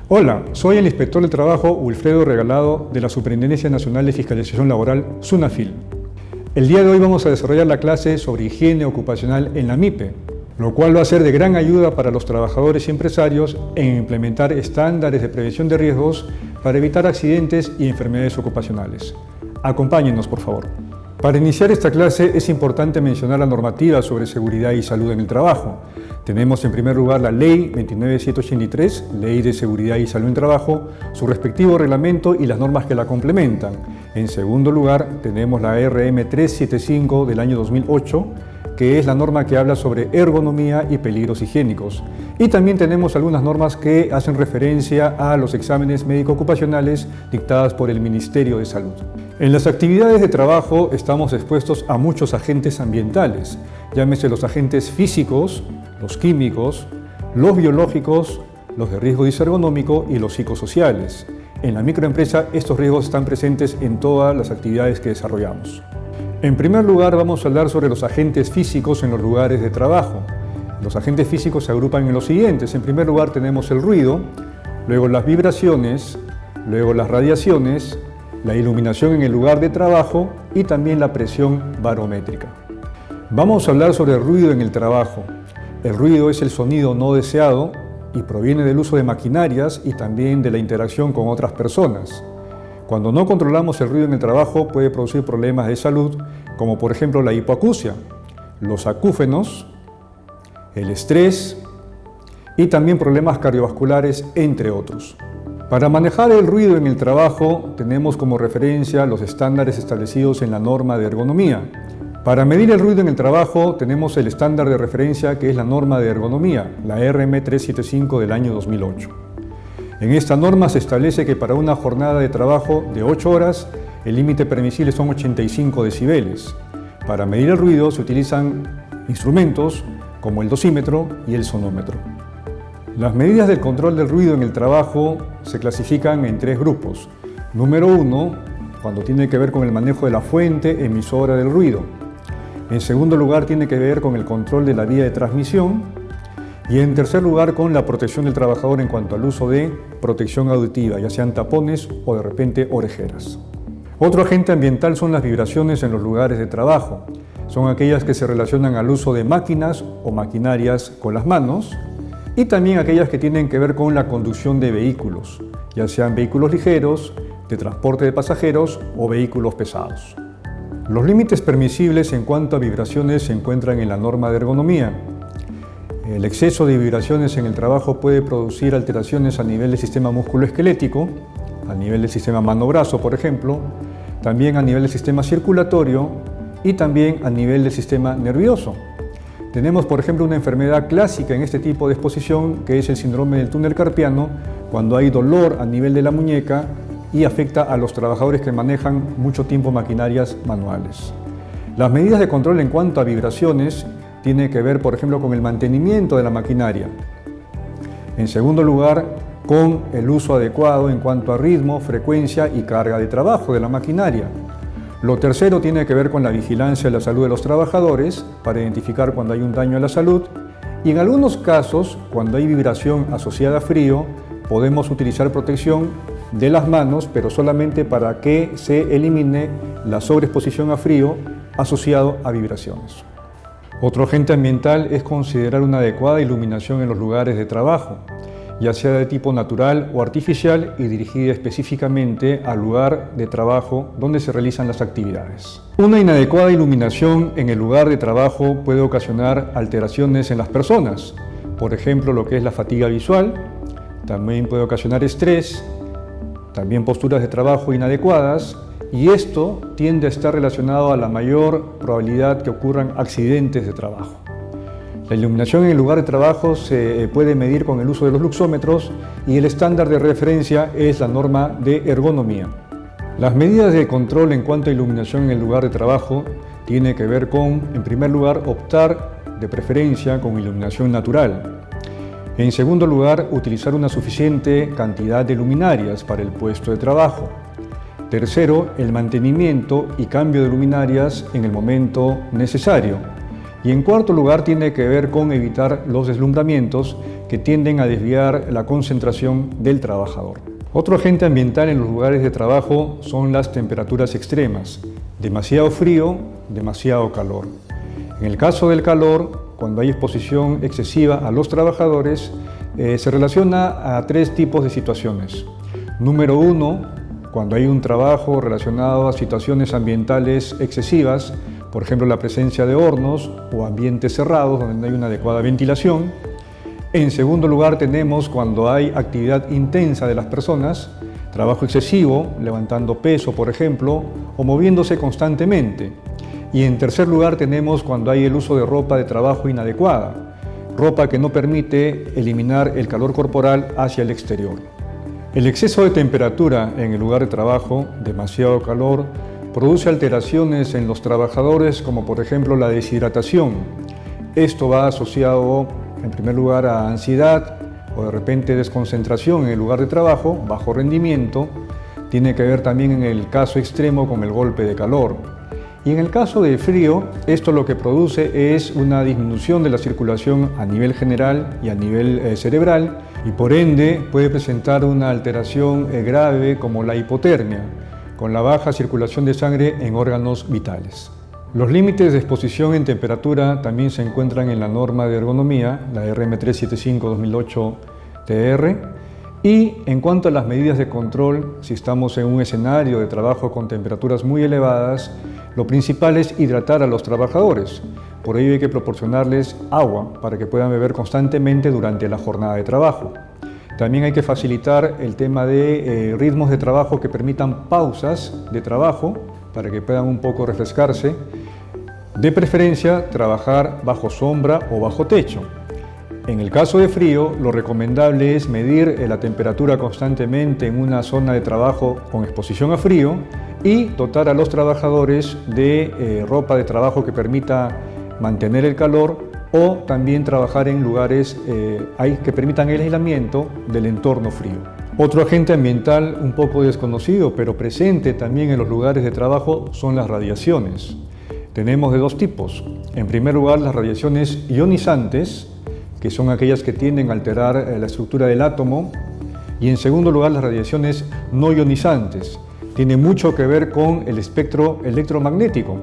Hola, soy el inspector del trabajo Wilfredo Regalado de la Superintendencia Nacional de Fiscalización Laboral, SUNAFIL. El día de hoy vamos a desarrollar la clase sobre higiene ocupacional en la MIPE, lo cual va a ser de gran ayuda para los trabajadores y empresarios en implementar estándares de prevención de riesgos para evitar accidentes y enfermedades ocupacionales. Acompáñenos, por favor. Para iniciar esta clase es importante mencionar la normativa sobre seguridad y salud en el trabajo. Tenemos en primer lugar la Ley 29783, Ley de Seguridad y Salud en Trabajo, su respectivo reglamento y las normas que la complementan. En segundo lugar tenemos la RM 375 del año 2008, que es la norma que habla sobre ergonomía y peligros higiénicos. Y también tenemos algunas normas que hacen referencia a los exámenes médico-ocupacionales dictadas por el Ministerio de Salud. En las actividades de trabajo estamos expuestos a muchos agentes ambientales, llámese los agentes físicos, los químicos, los biológicos, los de riesgo disergonómico y los psicosociales. En la microempresa estos riesgos están presentes en todas las actividades que desarrollamos. En primer lugar vamos a hablar sobre los agentes físicos en los lugares de trabajo. Los agentes físicos se agrupan en los siguientes. En primer lugar tenemos el ruido, luego las vibraciones, luego las radiaciones, la iluminación en el lugar de trabajo y también la presión barométrica. Vamos a hablar sobre el ruido en el trabajo. El ruido es el sonido no deseado y proviene del uso de maquinarias y también de la interacción con otras personas. Cuando no controlamos el ruido en el trabajo puede producir problemas de salud, como por ejemplo la hipoacusia, los acúfenos, el estrés y también problemas cardiovasculares, entre otros. Para manejar el ruido en el trabajo tenemos como referencia los estándares establecidos en la norma de ergonomía. Para medir el ruido en el trabajo tenemos el estándar de referencia que es la norma de ergonomía, la RM 375 del año 2008. En esta norma se establece que para una jornada de trabajo de 8 horas el límite permisible son 85 decibeles. Para medir el ruido se utilizan instrumentos como el dosímetro y el sonómetro. Las medidas del control del ruido en el trabajo se clasifican en 3 grupos. Número 1, cuando tiene que ver con el manejo de la fuente emisora del ruido. En segundo lugar, tiene que ver con el control de la vía de transmisión. Y en tercer lugar, con la protección del trabajador en cuanto al uso de protección auditiva, ya sean tapones o de repente orejeras. Otro agente ambiental son las vibraciones en los lugares de trabajo. Son aquellas que se relacionan al uso de máquinas o maquinarias con las manos, y también aquellas que tienen que ver con la conducción de vehículos, ya sean vehículos ligeros, de transporte de pasajeros o vehículos pesados. Los límites permisibles en cuanto a vibraciones se encuentran en la norma de ergonomía. El exceso de vibraciones en el trabajo puede producir alteraciones a nivel del sistema musculoesquelético, a nivel del sistema mano-brazo, por ejemplo, también a nivel del sistema circulatorio y también a nivel del sistema nervioso. Tenemos, por ejemplo, una enfermedad clásica en este tipo de exposición que es el síndrome del túnel carpiano, cuando hay dolor a nivel de la muñeca y afecta a los trabajadores que manejan mucho tiempo maquinarias manuales. Las medidas de control en cuanto a vibraciones tienen que ver, por ejemplo, con el mantenimiento de la maquinaria. En segundo lugar, con el uso adecuado en cuanto a ritmo, frecuencia y carga de trabajo de la maquinaria. Lo tercero tiene que ver con la vigilancia de la salud de los trabajadores para identificar cuando hay un daño a la salud, y en algunos casos, cuando hay vibración asociada a frío, podemos utilizar protección de las manos, pero solamente para que se elimine la sobreexposición a frío asociado a vibraciones. Otro agente ambiental es considerar una adecuada iluminación en los lugares de trabajo, ya sea de tipo natural o artificial y dirigida específicamente al lugar de trabajo donde se realizan las actividades. Una inadecuada iluminación en el lugar de trabajo puede ocasionar alteraciones en las personas, por ejemplo, lo que es la fatiga visual, también puede ocasionar estrés, también posturas de trabajo inadecuadas, y esto tiende a estar relacionado a la mayor probabilidad que ocurran accidentes de trabajo. La iluminación en el lugar de trabajo se puede medir con el uso de los luxómetros y el estándar de referencia es la norma de ergonomía. Las medidas de control en cuanto a iluminación en el lugar de trabajo tienen que ver con, en primer lugar, optar de preferencia con iluminación natural. En segundo lugar, utilizar una suficiente cantidad de luminarias para el puesto de trabajo. Tercero, el mantenimiento y cambio de luminarias en el momento necesario. Y en cuarto lugar tiene que ver con evitar los deslumbramientos que tienden a desviar la concentración del trabajador. Otro agente ambiental en los lugares de trabajo son las temperaturas extremas, demasiado frío, demasiado calor. En el caso del calor, cuando hay exposición excesiva a los trabajadores, se relaciona a tres tipos de situaciones. Número uno, cuando hay un trabajo relacionado a situaciones ambientales excesivas, por ejemplo la presencia de hornos o ambientes cerrados donde no hay una adecuada ventilación. En segundo lugar tenemos cuando hay actividad intensa de las personas, trabajo excesivo, levantando peso por ejemplo, o moviéndose constantemente. Y en tercer lugar tenemos cuando hay el uso de ropa de trabajo inadecuada, ropa que no permite eliminar el calor corporal hacia el exterior. El exceso de temperatura en el lugar de trabajo, demasiado calor, produce alteraciones en los trabajadores como por ejemplo la deshidratación. Esto va asociado en primer lugar a ansiedad o de repente desconcentración en el lugar de trabajo, bajo rendimiento. Tiene que ver también en el caso extremo con el golpe de calor. Y en el caso de frío, esto lo que produce es una disminución de la circulación a nivel general y a nivel cerebral y por ende puede presentar una alteración grave como la hipotermia, con la baja circulación de sangre en órganos vitales. Los límites de exposición en temperatura también se encuentran en la norma de ergonomía, la RM375-2008-TR, y en cuanto a las medidas de control, si estamos en un escenario de trabajo con temperaturas muy elevadas, lo principal es hidratar a los trabajadores. Por ello hay que proporcionarles agua para que puedan beber constantemente durante la jornada de trabajo. También hay que facilitar el tema de ritmos de trabajo que permitan pausas de trabajo para que puedan un poco refrescarse. De preferencia, trabajar bajo sombra o bajo techo. En el caso de frío, lo recomendable es medir la temperatura constantemente en una zona de trabajo con exposición a frío y dotar a los trabajadores de ropa de trabajo que permita mantener el calor o también trabajar en lugares que permitan el aislamiento del entorno frío. Otro agente ambiental un poco desconocido pero presente también en los lugares de trabajo son las radiaciones. Tenemos de dos tipos. En primer lugar, las radiaciones ionizantes, que son aquellas que tienden a alterar la estructura del átomo, y en segundo lugar las radiaciones no ionizantes. Tiene mucho que ver con el espectro electromagnético,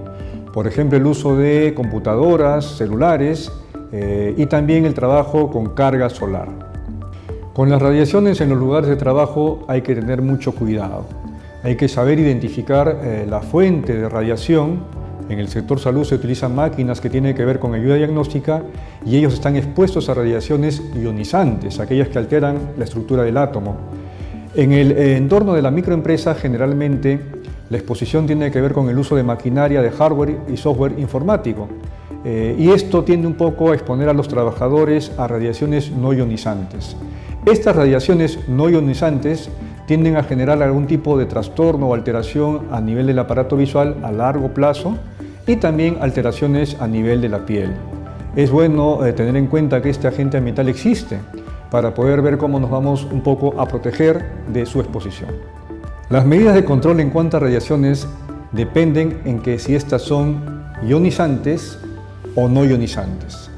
por ejemplo el uso de computadoras, celulares y también el trabajo con carga solar. Con las radiaciones en los lugares de trabajo hay que tener mucho cuidado. Hay que saber identificar la fuente de radiación. En el sector salud se utilizan máquinas que tienen que ver con ayuda diagnóstica y ellos están expuestos a radiaciones ionizantes, aquellas que alteran la estructura del átomo. En el entorno de la microempresa, generalmente, la exposición tiene que ver con el uso de maquinaria de hardware y software informático. Y esto tiende un poco a exponer a los trabajadores a radiaciones no ionizantes. Estas radiaciones no ionizantes tienden a generar algún tipo de trastorno o alteración a nivel del aparato visual a largo plazo y también alteraciones a nivel de la piel. Es bueno tener en cuenta que este agente ambiental existe para poder ver cómo nos vamos un poco a proteger de su exposición. Las medidas de control en cuanto a radiaciones dependen en que si estas son ionizantes o no ionizantes.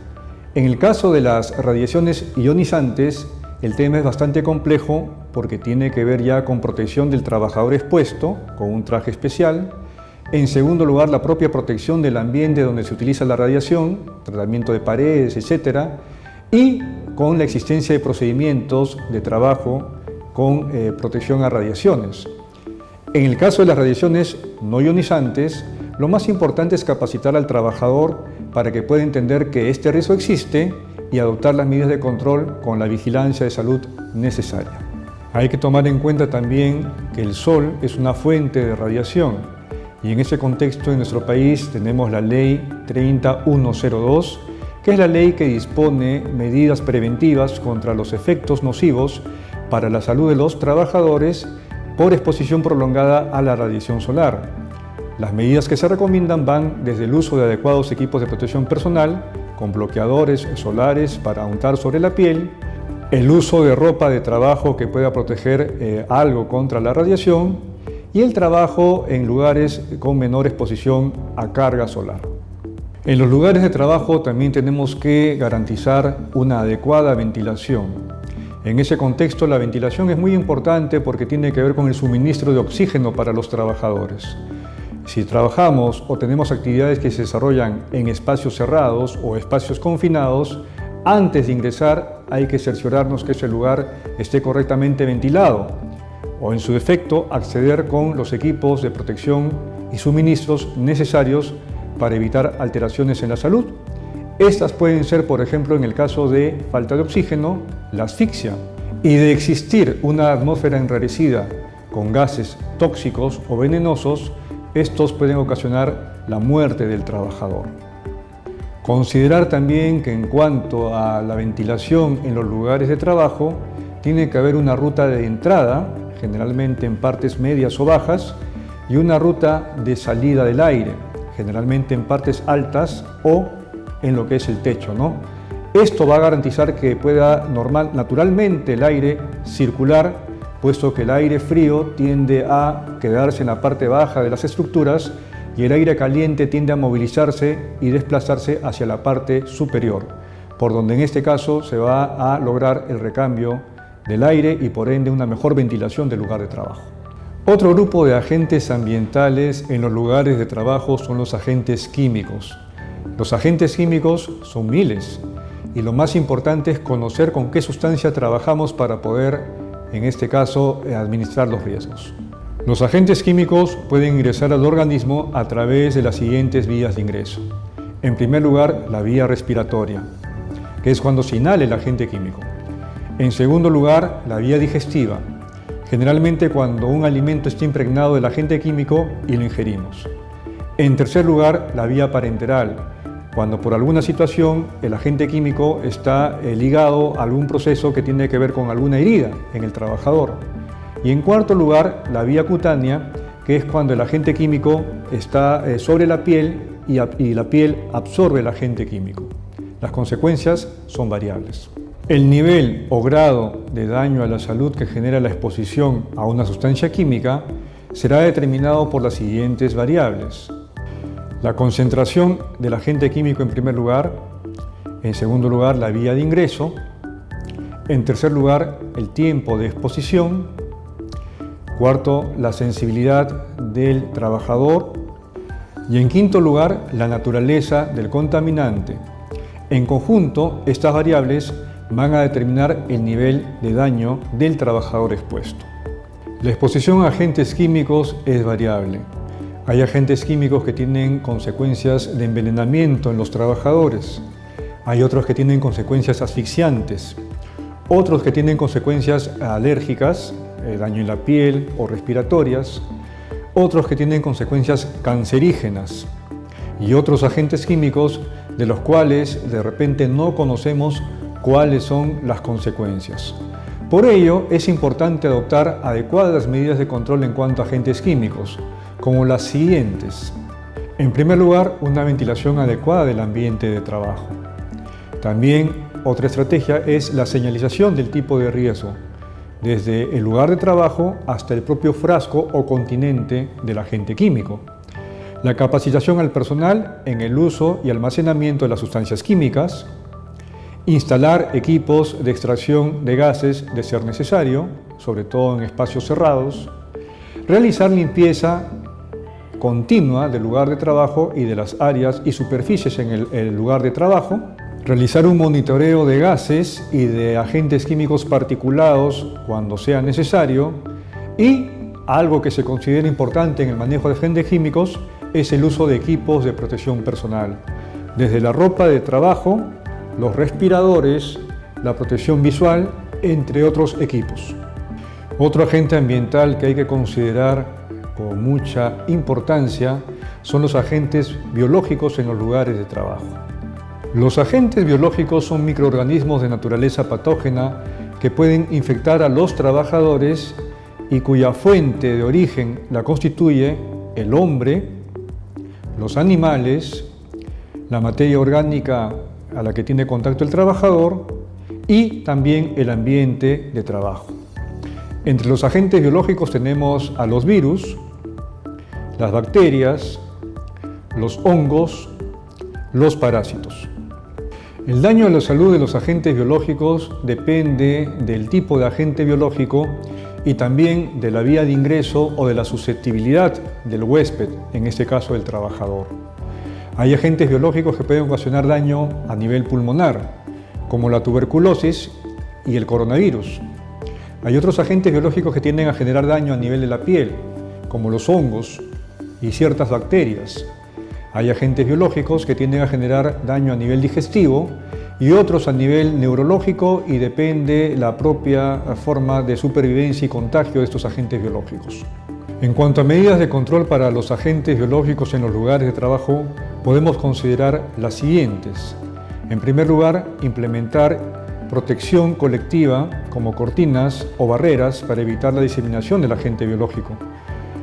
En el caso de las radiaciones ionizantes, el tema es bastante complejo porque tiene que ver ya con protección del trabajador expuesto, con un traje especial. En segundo lugar, la propia protección del ambiente donde se utiliza la radiación, tratamiento de paredes, etc. Y con la existencia de procedimientos de trabajo con protección a radiaciones. En el caso de las radiaciones no ionizantes, lo más importante es capacitar al trabajador para que pueda entender que este riesgo existe y adoptar las medidas de control con la vigilancia de salud necesaria. Hay que tomar en cuenta también que el sol es una fuente de radiación y en ese contexto en nuestro país tenemos la Ley 30102, que es la ley que dispone medidas preventivas contra los efectos nocivos para la salud de los trabajadores por exposición prolongada a la radiación solar. Las medidas que se recomiendan van desde el uso de adecuados equipos de protección personal, con bloqueadores solares para untar sobre la piel, el uso de ropa de trabajo que pueda proteger algo contra la radiación y el trabajo en lugares con menor exposición a carga solar. En los lugares de trabajo también tenemos que garantizar una adecuada ventilación. En ese contexto, la ventilación es muy importante porque tiene que ver con el suministro de oxígeno para los trabajadores. Si trabajamos o tenemos actividades que se desarrollan en espacios cerrados o espacios confinados, antes de ingresar hay que cerciorarnos que ese lugar esté correctamente ventilado o, en su defecto, acceder con los equipos de protección y suministros necesarios para evitar alteraciones en la salud. Estas pueden ser, por ejemplo, en el caso de falta de oxígeno, la asfixia, y de existir una atmósfera enrarecida con gases tóxicos o venenosos, estos pueden ocasionar la muerte del trabajador. Considerar también que en cuanto a la ventilación en los lugares de trabajo, tiene que haber una ruta de entrada, generalmente en partes medias o bajas, y una ruta de salida del aire, generalmente en partes altas o en lo que es el techo, ¿no? Esto va a garantizar que pueda naturalmente el aire circular, puesto que el aire frío tiende a quedarse en la parte baja de las estructuras y el aire caliente tiende a movilizarse y desplazarse hacia la parte superior, por donde en este caso se va a lograr el recambio del aire y por ende una mejor ventilación del lugar de trabajo. Otro grupo de agentes ambientales en los lugares de trabajo son los agentes químicos. Los agentes químicos son miles y lo más importante es conocer con qué sustancia trabajamos para poder, en este caso, administrar los riesgos. Los agentes químicos pueden ingresar al organismo a través de las siguientes vías de ingreso. En primer lugar, la vía respiratoria, que es cuando se inhala el agente químico. En segundo lugar, la vía digestiva, generalmente cuando un alimento está impregnado del agente químico y lo ingerimos. En tercer lugar, la vía parenteral, cuando por alguna situación el agente químico está ligado a algún proceso que tiene que ver con alguna herida en el trabajador. Y en cuarto lugar, la vía cutánea, que es cuando el agente químico está sobre la piel y la piel absorbe el agente químico. Las consecuencias son variables. El nivel o grado de daño a la salud que genera la exposición a una sustancia química será determinado por las siguientes variables. La concentración del agente químico en primer lugar, en segundo lugar la vía de ingreso, en tercer lugar el tiempo de exposición, cuarto la sensibilidad del trabajador y en quinto lugar la naturaleza del contaminante. En conjunto, estas variables van a determinar el nivel de daño del trabajador expuesto. La exposición a agentes químicos es variable. Hay agentes químicos que tienen consecuencias de envenenamiento en los trabajadores. Hay otros que tienen consecuencias asfixiantes. Otros que tienen consecuencias alérgicas, daño en la piel o respiratorias. Otros que tienen consecuencias cancerígenas. Y otros agentes químicos de los cuales de repente no conocemos cuáles son las consecuencias. Por ello, es importante adoptar adecuadas medidas de control en cuanto a agentes químicos, como las siguientes. En primer lugar, una ventilación adecuada del ambiente de trabajo. También otra estrategia es la señalización del tipo de riesgo, desde el lugar de trabajo hasta el propio frasco o continente del agente químico. La capacitación al personal en el uso y almacenamiento de las sustancias químicas. Instalar equipos de extracción de gases de ser necesario, sobre todo en espacios cerrados. Realizar limpieza continua del lugar de trabajo y de las áreas y superficies en el lugar de trabajo. Realizar un monitoreo de gases y de agentes químicos particulados cuando sea necesario. Y algo que se considera importante en el manejo de agentes químicos es el uso de equipos de protección personal, desde la ropa de trabajo, los respiradores, la protección visual, entre otros equipos. Otro agente ambiental que hay que considerar con mucha importancia son los agentes biológicos en los lugares de trabajo. Los agentes biológicos son microorganismos de naturaleza patógena que pueden infectar a los trabajadores y cuya fuente de origen la constituye el hombre, los animales, la materia orgánica a la que tiene contacto el trabajador y también el ambiente de trabajo. Entre los agentes biológicos tenemos a los virus, las bacterias, los hongos, los parásitos. El daño a la salud de los agentes biológicos depende del tipo de agente biológico y también de la vía de ingreso o de la susceptibilidad del huésped, en este caso del trabajador. Hay agentes biológicos que pueden ocasionar daño a nivel pulmonar, como la tuberculosis y el coronavirus. Hay otros agentes biológicos que tienden a generar daño a nivel de la piel, como los hongos y ciertas bacterias. Hay agentes biológicos que tienden a generar daño a nivel digestivo y otros a nivel neurológico, y depende la propia forma de supervivencia y contagio de estos agentes biológicos. En cuanto a medidas de control para los agentes biológicos en los lugares de trabajo, podemos considerar las siguientes. En primer lugar, implementar protección colectiva como cortinas o barreras para evitar la diseminación del agente biológico.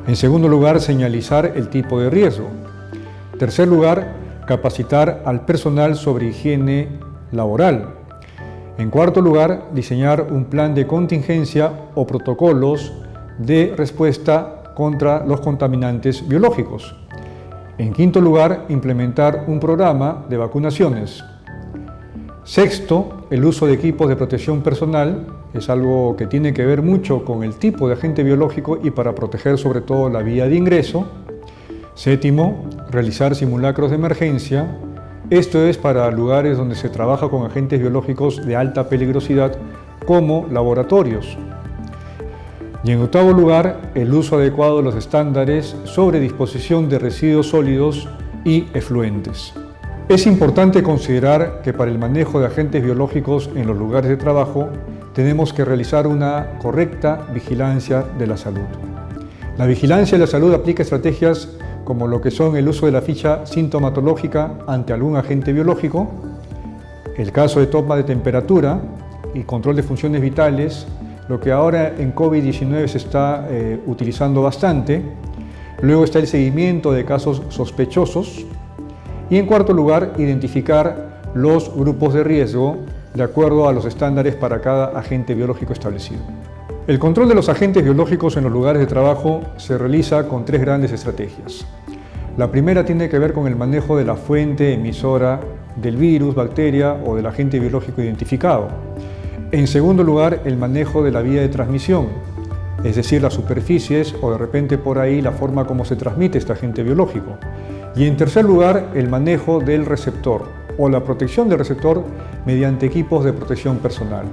En segundo lugar, señalizar el tipo de riesgo. En tercer lugar, capacitar al personal sobre higiene laboral. En cuarto lugar, diseñar un plan de contingencia o protocolos de respuesta contra los contaminantes biológicos. En quinto lugar, implementar un programa de vacunaciones. Sexto, el uso de equipos de protección personal es algo que tiene que ver mucho con el tipo de agente biológico y para proteger sobre todo la vía de ingreso. Séptimo, realizar simulacros de emergencia. Esto es para lugares donde se trabaja con agentes biológicos de alta peligrosidad, como laboratorios. Y en octavo lugar, el uso adecuado de los estándares sobre disposición de residuos sólidos y efluentes. Es importante considerar que para el manejo de agentes biológicos en los lugares de trabajo tenemos que realizar una correcta vigilancia de la salud. La vigilancia de la salud aplica estrategias como lo que son el uso de la ficha sintomatológica ante algún agente biológico, el caso de toma de temperatura y control de funciones vitales, lo que ahora en COVID-19 se está utilizando bastante. Luego está el seguimiento de casos sospechosos. Y en cuarto lugar, identificar los grupos de riesgo de acuerdo a los estándares para cada agente biológico establecido. El control de los agentes biológicos en los lugares de trabajo se realiza con tres grandes estrategias. La primera tiene que ver con el manejo de la fuente emisora del virus, bacteria o del agente biológico identificado. En segundo lugar, el manejo de la vía de transmisión, es decir, las superficies o de repente por ahí la forma como se transmite este agente biológico. Y en tercer lugar, el manejo del receptor o la protección del receptor mediante equipos de protección personal.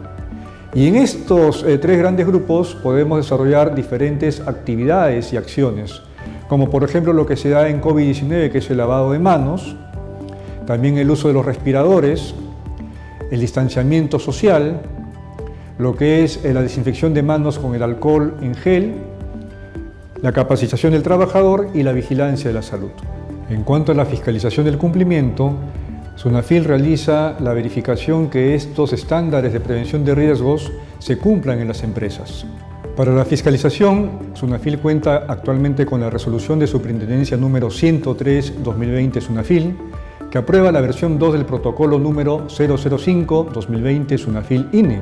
Y en estos tres grandes grupos podemos desarrollar diferentes actividades y acciones, como por ejemplo lo que se da en COVID-19, que es el lavado de manos, también el uso de los respiradores, el distanciamiento social, lo que es la desinfección de manos con el alcohol en gel, la capacitación del trabajador y la vigilancia de la salud. En cuanto a la fiscalización del cumplimiento, SUNAFIL realiza la verificación que estos estándares de prevención de riesgos se cumplan en las empresas. Para la fiscalización, SUNAFIL cuenta actualmente con la resolución de Superintendencia número 103/2020 SUNAFIL, que aprueba la versión 2 del protocolo número 005/2020 SUNAFIL-INE,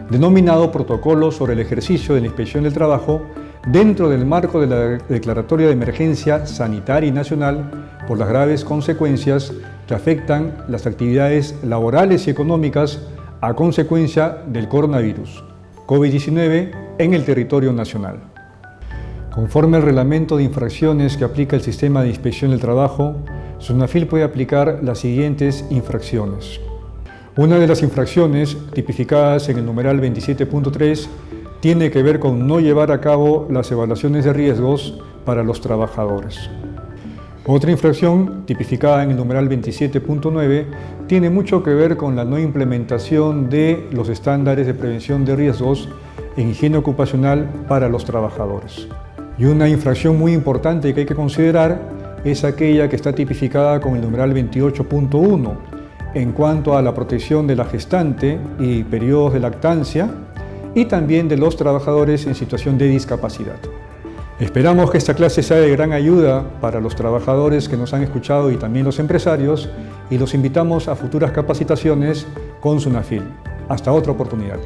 denominado Protocolo sobre el ejercicio de la inspección del trabajo dentro del marco de la Declaratoria de Emergencia Sanitaria y Nacional por las graves consecuencias que afectan las actividades laborales y económicas a consecuencia del coronavirus COVID-19 en el territorio nacional. Conforme al reglamento de infracciones que aplica el Sistema de Inspección del Trabajo, SUNAFIL puede aplicar las siguientes infracciones. Una de las infracciones tipificadas en el numeral 27.3 tiene que ver con no llevar a cabo las evaluaciones de riesgos para los trabajadores. Otra infracción, tipificada en el numeral 27.9, tiene mucho que ver con la no implementación de los estándares de prevención de riesgos en higiene ocupacional para los trabajadores. Y una infracción muy importante que hay que considerar es aquella que está tipificada con el numeral 28.1 en cuanto a la protección de la gestante y periodos de lactancia y también de los trabajadores en situación de discapacidad. Esperamos que esta clase sea de gran ayuda para los trabajadores que nos han escuchado y también los empresarios, y los invitamos a futuras capacitaciones con SUNAFIL. Hasta otra oportunidad.